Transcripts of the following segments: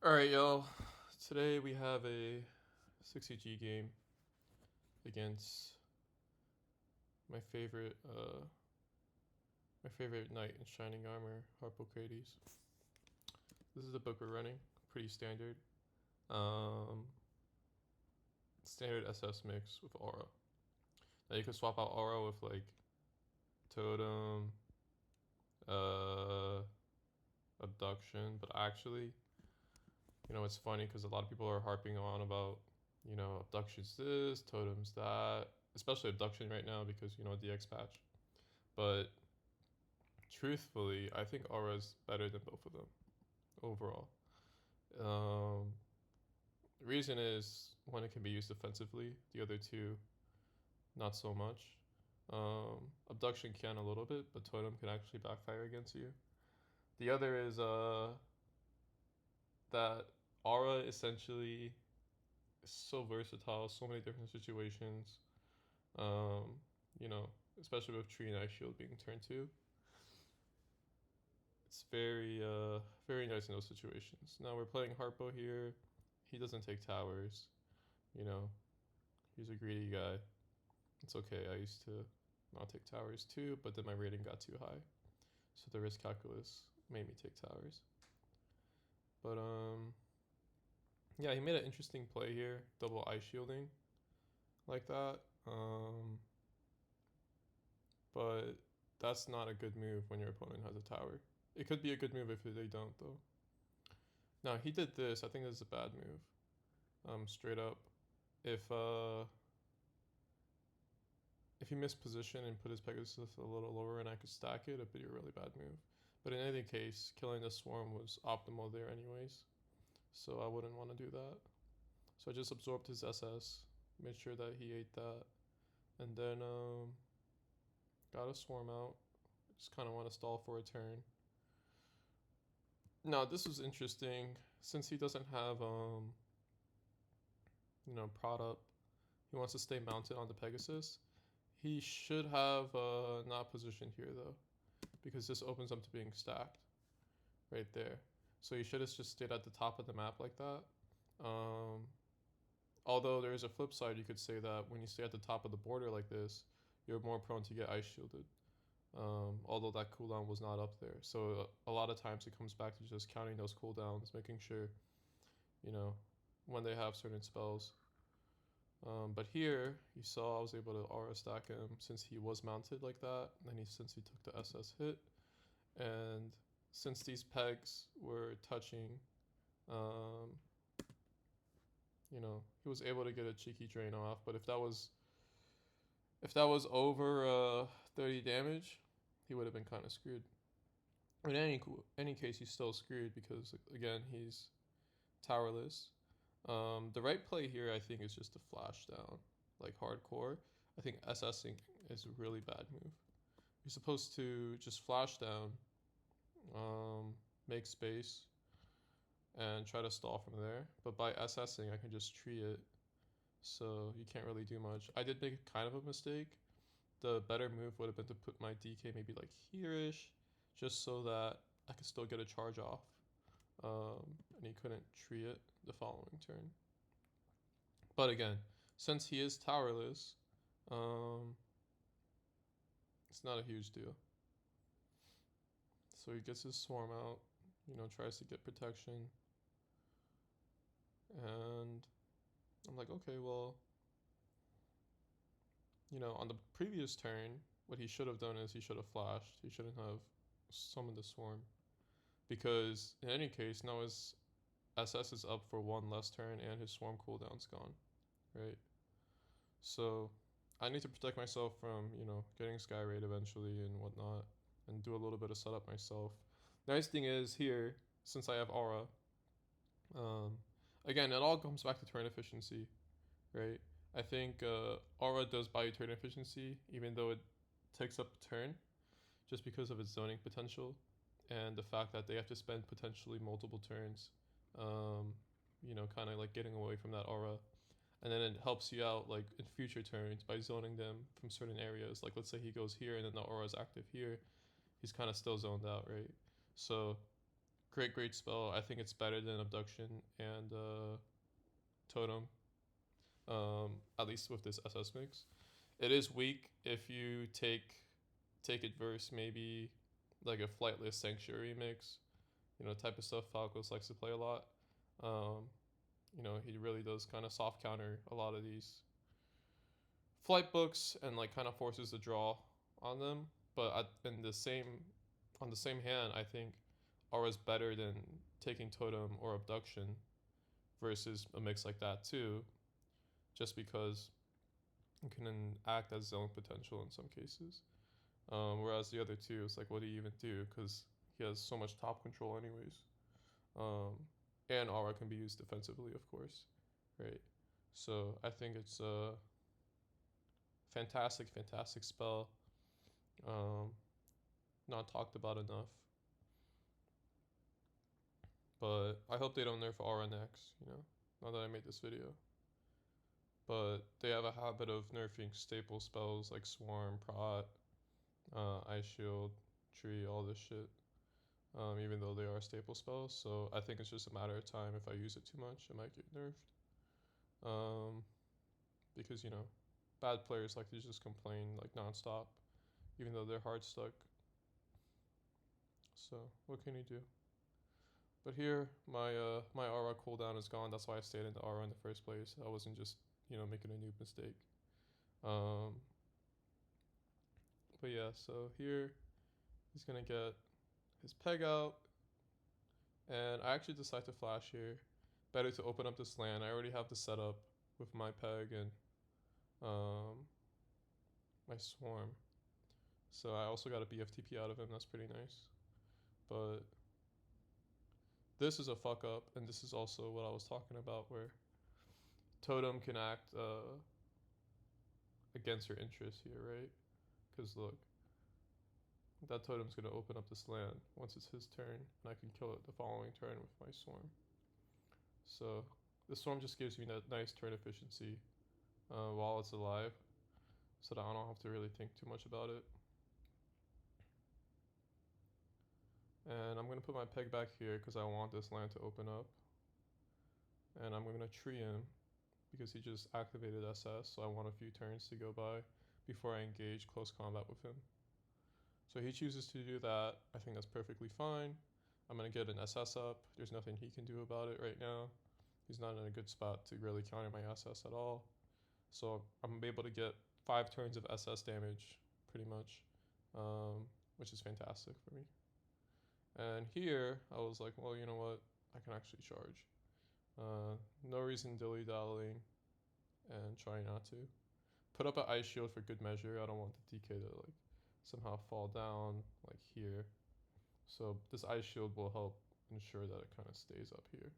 Alright, y'all. Today we have a 60G game against my favorite knight in shining armor, Harpocrates. This is the book we're running. Pretty standard. Um, Standard SS mix with aura. Now you can swap out aura with like totem, uh, abduction, but actually, it's funny because a lot of people are harping on about, abduction's this, totem's that, especially abduction right now because, DX patch. But truthfully, I think aura's better than both of them overall. Um, the reason is when it can be used defensively, the other two, not so much. Abduction can a little bit, but totem can actually backfire against you. The other is that aura essentially is so versatile, so many different situations. Um, Especially with tree and ice shield being turned two, it's very nice in those situations. Now we're playing Harpo here. He doesn't take towers. You know, he's a greedy guy. It's okay. I used to not take towers too, but then my rating got too high, so the risk calculus made me take towers. But yeah, he made an interesting play here, double ice shielding like that. But that's not a good move when your opponent has a tower. It could be a good move if they don't, though. Now he did this. I think this is a bad move. Straight up, if if he missed position and put his Pegasus a little lower and I could stack it, it'd be a really bad move. But in any case, killing the swarm was optimal there anyways, so I wouldn't want to do that. So I just absorbed his SS, made sure that he ate that, and then got a swarm out. Just kind of want to stall for a turn. Now this was interesting since he doesn't have prod up. He wants to stay mounted on the Pegasus. He should have not positioned here though, because this opens up to being stacked right there. So he should have just stayed at the top of the map like that. Although there is a flip side, you could say that when you stay at the top of the border like this, you're more prone to get ice shielded. Although that cooldown was not up there. So a lot of times it comes back to just counting those cooldowns, making sure, you know, when they have certain spells. But here, you saw I was able to aura stack him since he was mounted like that, and then since he took the SS hit, and since these pegs were touching, um, he was able to get a cheeky drain off. But if that was over 30 damage, he would have been kind of screwed. In any case, he's still screwed because again he's towerless. The right play here, I think, is just to flash down, like hardcore. I think SSing is a really bad move. You're supposed to just flash down, make space, and try to stall from there. But by SSing, I can just tree it, so you can't really do much. I did make kind of a mistake. The better move would have been to put my DK maybe like here-ish, just so that I could still get a charge off. And he couldn't tree it the following turn. But again, since he is towerless, it's not a huge deal. So he gets his swarm out, tries to get protection. And I'm like, okay, well, on the previous turn, what he should have done is he should have flashed. He shouldn't have summoned the swarm. Because in any case, now his SS is up for one less turn and his swarm cooldown's gone, right? So I need to protect myself from, getting sky raid eventually and whatnot, and do a little bit of setup myself. Nice thing is here, since I have aura, again, it all comes back to turn efficiency, right? I think aura does buy you turn efficiency, even though it takes up a turn, just because of its zoning potential and the fact that they have to spend potentially multiple turns, kind of like getting away from that aura. And then it helps you out like in future turns by zoning them from certain areas. Like let's say he goes here and then the aura is active here, he's kind of still zoned out, right? So Great spell. I think it's better than Abduction and Totem. At least with this SS mix. It is weak if you take it versus maybe like a Flightless Sanctuary mix, type of stuff Falcos likes to play a lot. Um, he really does kind of soft counter a lot of these flight books and like kind of forces the draw on them. But in the same on the same hand, I think Aura's better than taking Totem or Abduction versus a mix like that too, just because it can act as zone potential in some cases. Whereas the other two, it's like, what do you even do? Because he has so much top control, anyways. Um, and Aura can be used defensively, of course, right? So I think it's a fantastic spell. Um, Not talked about enough. But I hope they don't nerf Aura next, now that I made this video. But they have a habit of nerfing staple spells like Swarm, Prot, Ice Shield, Tree, all this shit. Even though they are staple spells. So I think it's just a matter of time. If I use it too much, it might get nerfed. Because, bad players like to just complain like nonstop, even though they're hard stuck. So what can you do? But here, my aura cooldown is gone. That's why I stayed in the aura in the first place. I wasn't just, making a noob mistake. But yeah, so here he's gonna get his peg out, and I actually decide to flash here. Better to open up this land. I already have the setup with my peg and my swarm. So I also got a BFTP out of him. That's pretty nice. But this is a fuck up, and this is also what I was talking about, where Totem can act against your interest here, right? Because look, that Totem's going to open up this land once it's his turn, and I can kill it the following turn with my Swarm. So the Swarm just gives me that nice turn efficiency while it's alive, so that I don't have to really think too much about it. And I'm going to put my peg back here because I want this land to open up. And I'm going to tree him because he just activated SS, so I want a few turns to go by before I engage close combat with him. So he chooses to do that. I think that's perfectly fine. I'm going to get an SS up. There's nothing he can do about it right now. He's not in a good spot to really counter my SS at all. So I'm able to get 5 turns of SS damage, pretty much, which is fantastic for me. And here, I was like, well, you know what? I can actually charge. No reason dilly-dallying and try not to. Put up an ice shield for good measure. I don't want the DK to like somehow fall down like here. So this ice shield will help ensure that it kind of stays up here.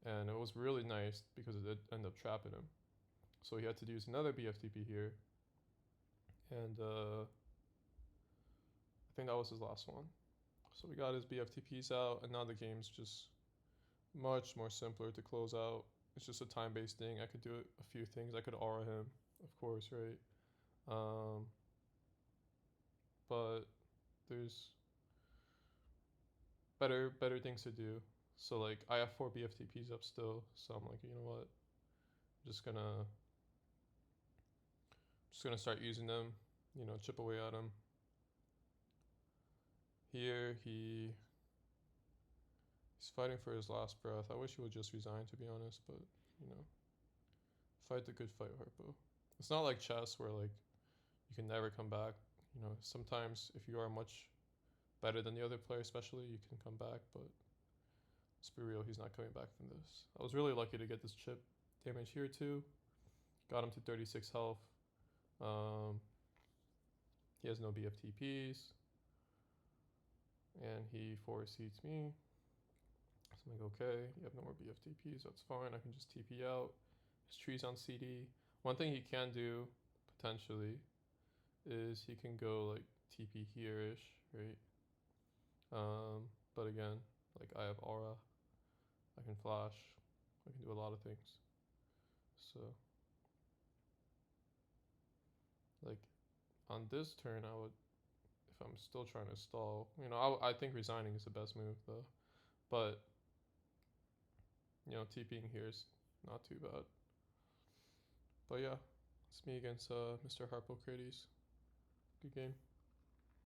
And it was really nice because it did end up trapping him. So he had to use another BFTP here. And I think that was his last one. So we got his BFTPs out, and now the game's just much more simpler to close out. It's just a time-based thing. I could do a few things. I could aura him, of course, right? But there's better things to do. So like I have 4 BFTPs up still, so I'm like, you know what? I'm just gonna start using them, chip away at them. Here he's fighting for his last breath. I wish he would just resign, to be honest, but fight the good fight, Harpo. It's not like chess where like you can never come back. Sometimes if you are much better than the other player, especially, you can come back, but let's be real, he's not coming back from this. I was really lucky to get this chip damage here too. Got him to 36 health. He has no BFTPs. And he force heats me. So I'm like, okay, you have no more BFTPs, that's fine. I can just TP out. His tree's on CD. One thing he can do, potentially, is he can go like TP here-ish, right? But again, like I have aura. I can flash. I can do a lot of things. So, like, on this turn, if I'm still trying to stall. You know, I think resigning is the best move though. But you know, TPing here is not too bad. But yeah, it's me against Mr. Harpocrates. Good game.